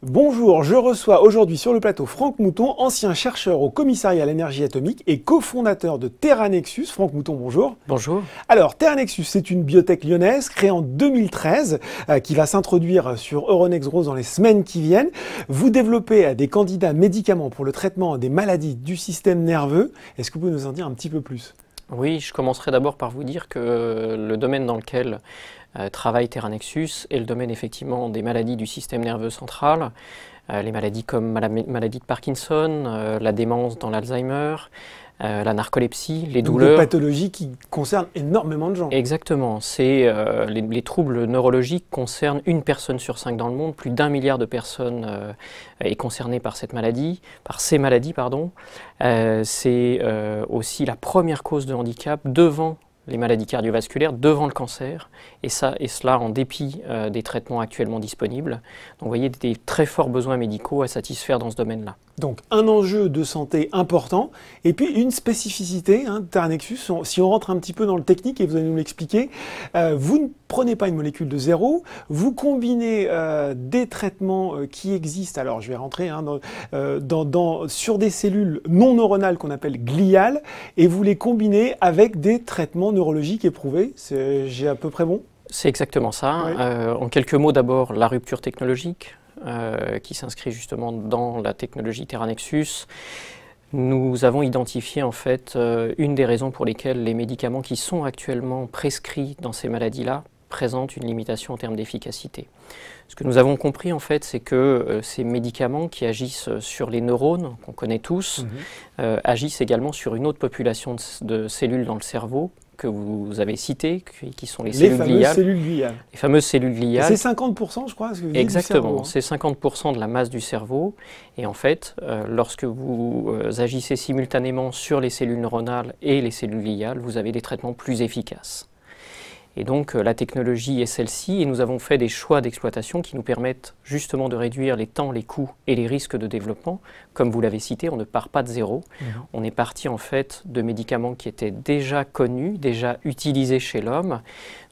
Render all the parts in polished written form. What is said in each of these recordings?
Bonjour, je reçois aujourd'hui sur le plateau Franck Mouton, ancien chercheur au commissariat à l'énergie atomique et cofondateur de Terranexus. Franck Mouton, bonjour. Bonjour. Alors, Terranexus, c'est une biotech lyonnaise créée en 2013 qui va s'introduire sur Euronext Growth dans les semaines qui viennent. Vous développez des candidats médicaments pour le traitement des maladies du système nerveux. Est-ce que vous pouvez nous en dire un petit peu plus ? Oui, je commencerai d'abord par vous dire que le domaine dans lequel travaille Terranexus est le domaine effectivement des maladies du système nerveux central, les maladies comme la maladie de Parkinson, la démence dans l'Alzheimer, la narcolepsie, les Donc douleurs. des pathologies qui concernent énormément de gens. Exactement. Les troubles neurologiques concernent 1 personne sur 5 dans le monde. Plus d'1 milliard de personnes est concerné par cette maladie, par ces maladies, pardon. C'est aussi la première cause de handicap devant les maladies cardiovasculaires, devant le cancer, et cela en dépit des traitements actuellement disponibles. Donc vous voyez des très forts besoins médicaux à satisfaire dans ce domaine-là. Donc un enjeu de santé important, et puis une spécificité de Terranexus. Si on rentre un petit peu dans le technique, et vous allez nous l'expliquer, vous ne prenez pas une molécule de zéro, vous combinez des traitements qui existent, alors je vais rentrer sur des cellules non neuronales qu'on appelle gliales, et vous les combinez avec des traitements neurologiques éprouvés. J'ai à peu près bon ? C'est exactement ça. Oui. En quelques mots, d'abord, la rupture technologique, qui s'inscrit justement dans la technologie Terranexus. Nous avons identifié en fait une des raisons pour lesquelles les médicaments qui sont actuellement prescrits dans ces maladies-là présentent une limitation en termes d'efficacité. Ce que nous avons compris en fait, c'est que ces médicaments qui agissent sur les neurones, qu'on connaît tous, agissent également sur une autre population de cellules dans le cerveau, que vous avez cité, qui sont les cellules gliales. Les fameuses cellules gliales. C'est 50%, je crois, ce que vous dites. Exactement, du cerveau, c'est 50% de la masse du cerveau. Et en fait, lorsque vous agissez simultanément sur les cellules neuronales et les cellules gliales, vous avez des traitements plus efficaces. Et donc la technologie est celle-ci, et nous avons fait des choix d'exploitation qui nous permettent justement de réduire les temps, les coûts et les risques de développement. Comme vous l'avez cité, on ne part pas de zéro. On est parti en fait de médicaments qui étaient déjà connus, déjà utilisés chez l'homme.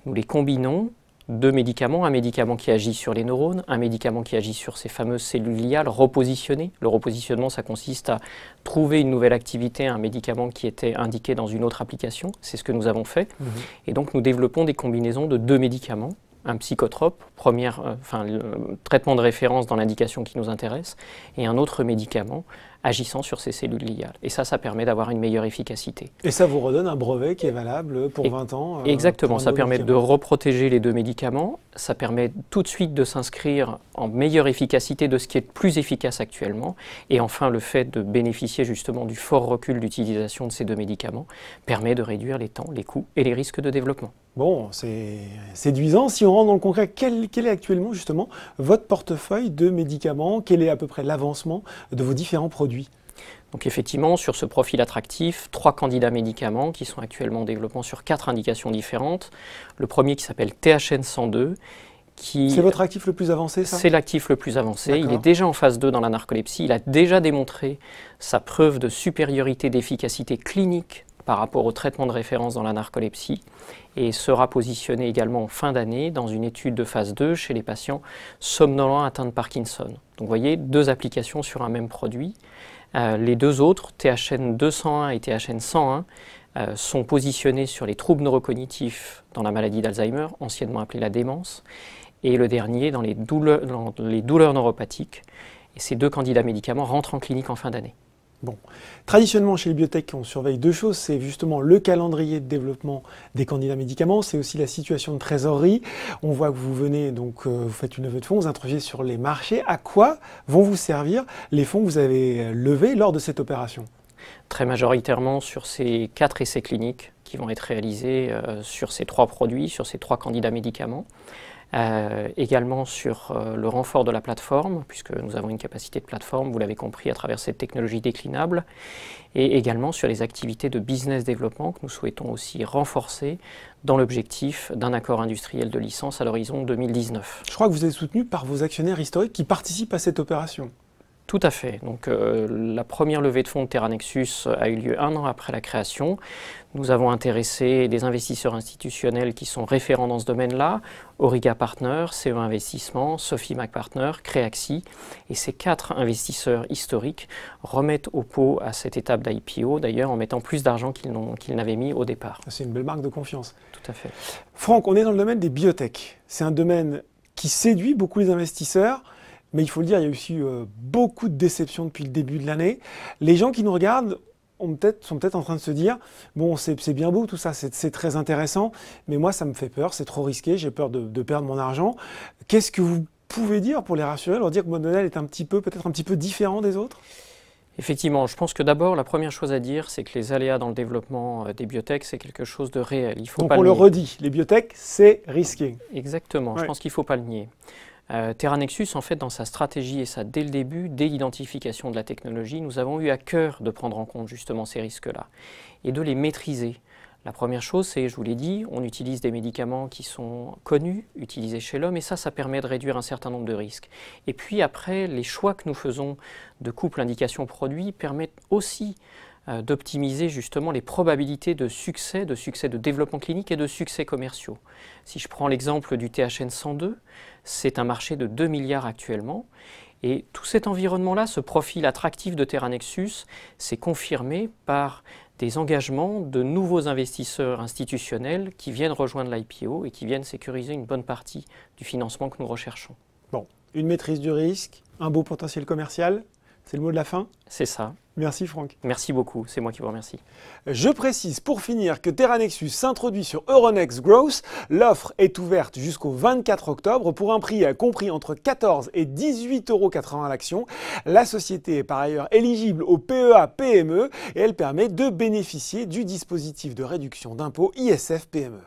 Nous les combinons. 2 médicaments, un médicament qui agit sur les neurones, un médicament qui agit sur ces fameuses cellules gliales repositionnées. Le repositionnement, ça consiste à trouver une nouvelle activité à un médicament qui était indiqué dans une autre application. C'est ce que nous avons fait. Et donc nous développons des combinaisons de 2 médicaments. Un psychotrope, le traitement de référence dans l'indication qui nous intéresse, et un autre médicament agissant sur ces cellules gliales. Et ça permet d'avoir une meilleure efficacité. Et ça vous redonne un brevet qui est valable pour 20 ans. Exactement, ça permet de reprotéger les 2 médicaments, ça permet tout de suite de s'inscrire en meilleure efficacité de ce qui est le plus efficace actuellement, et enfin le fait de bénéficier justement du fort recul d'utilisation de ces 2 médicaments permet de réduire les temps, les coûts et les risques de développement. Bon, c'est séduisant. Si on rentre dans le concret, quel est actuellement justement votre portefeuille de médicaments? Quel est à peu près l'avancement de vos différents produits? Donc effectivement, sur ce profil attractif, 3 candidats médicaments qui sont actuellement en développement sur 4 indications différentes. Le premier qui s'appelle THN102. C'est votre actif le plus avancé, ça? C'est l'actif le plus avancé. Il est déjà en phase 2 dans la narcolepsie. Il a déjà démontré sa preuve de supériorité d'efficacité clinique par rapport au traitement de référence dans la narcolepsie, et sera positionné également en fin d'année dans une étude de phase 2 chez les patients somnolents atteints de Parkinson. Donc vous voyez, 2 applications sur un même produit. Les 2 autres, THN201 et THN101, sont positionnés sur les troubles neurocognitifs dans la maladie d'Alzheimer, anciennement appelée la démence, et le dernier dans les douleurs neuropathiques. Et ces 2 candidats médicaments rentrent en clinique en fin d'année. Bon. Traditionnellement, chez les biotech, on surveille 2 choses. C'est justement le calendrier de développement des candidats médicaments. C'est aussi la situation de trésorerie. On voit que vous venez, donc vous faites une levée de fonds, vous introduisez sur les marchés. À quoi vont vous servir les fonds que vous avez levés lors de cette opération? Très majoritairement sur ces 4 essais cliniques qui vont être réalisés sur ces 3 produits, sur ces 3 candidats médicaments. Également sur le renfort de la plateforme, puisque nous avons une capacité de plateforme, vous l'avez compris, à travers cette technologie déclinable, et également sur les activités de business développement que nous souhaitons aussi renforcer dans l'objectif d'un accord industriel de licence à l'horizon 2019. Je crois que vous êtes soutenu par vos actionnaires historiques qui participent à cette opération. Tout à fait. Donc, la première levée de fonds de Terranexus a eu lieu 1 an après la création. Nous avons intéressé des investisseurs institutionnels qui sont référents dans ce domaine-là, Auriga Partners, CE Investissement, Sophie McPartner, Creaxi. Et ces 4 investisseurs historiques remettent au pot à cette étape d'IPO, d'ailleurs en mettant plus d'argent qu'ils n'avaient mis au départ. C'est une belle marque de confiance. Tout à fait. Franck, on est dans le domaine des biotech. C'est un domaine qui séduit beaucoup les investisseurs. Mais il faut le dire, il y a aussi beaucoup de déceptions depuis le début de l'année. Les gens qui nous regardent sont peut-être en train de se dire « Bon, c'est bien beau tout ça, c'est très intéressant, mais moi ça me fait peur, c'est trop risqué, j'ai peur de perdre mon argent. » Qu'est-ce que vous pouvez dire pour les rassurer, leur dire que Modonel est peut-être un petit peu différent des autres ? Effectivement, je pense que d'abord, la première chose à dire, c'est que les aléas dans le développement des biotech, c'est quelque chose de réel. Il faut Donc pas on le redit, les biotech, c'est risqué. Exactement, Ouais. Je pense qu'il ne faut pas le nier. Terranexus, en fait, dans sa stratégie, et ça dès le début, dès l'identification de la technologie, nous avons eu à cœur de prendre en compte justement ces risques-là et de les maîtriser. La première chose, c'est, je vous l'ai dit, on utilise des médicaments qui sont connus, utilisés chez l'homme, et ça permet de réduire un certain nombre de risques. Et puis après, les choix que nous faisons de couple indication-produit permettent aussi d'optimiser justement les probabilités de succès de développement clinique et de succès commerciaux. Si je prends l'exemple du THN 102, c'est un marché de 2 milliards actuellement. Et tout cet environnement-là, ce profil attractif de Terranexus, s'est confirmé par des engagements de nouveaux investisseurs institutionnels qui viennent rejoindre l'IPO et qui viennent sécuriser une bonne partie du financement que nous recherchons. Bon, une maîtrise du risque, un beau potentiel commercial, c'est le mot de la fin. C'est ça. Merci Franck. Merci beaucoup, c'est moi qui vous remercie. Je précise pour finir que Terranexus s'introduit sur Euronext Growth. L'offre est ouverte jusqu'au 24 octobre pour un prix compris entre 14 et 18,80 € à l'action. La société est par ailleurs éligible au PEA-PME et elle permet de bénéficier du dispositif de réduction d'impôt ISF-PME.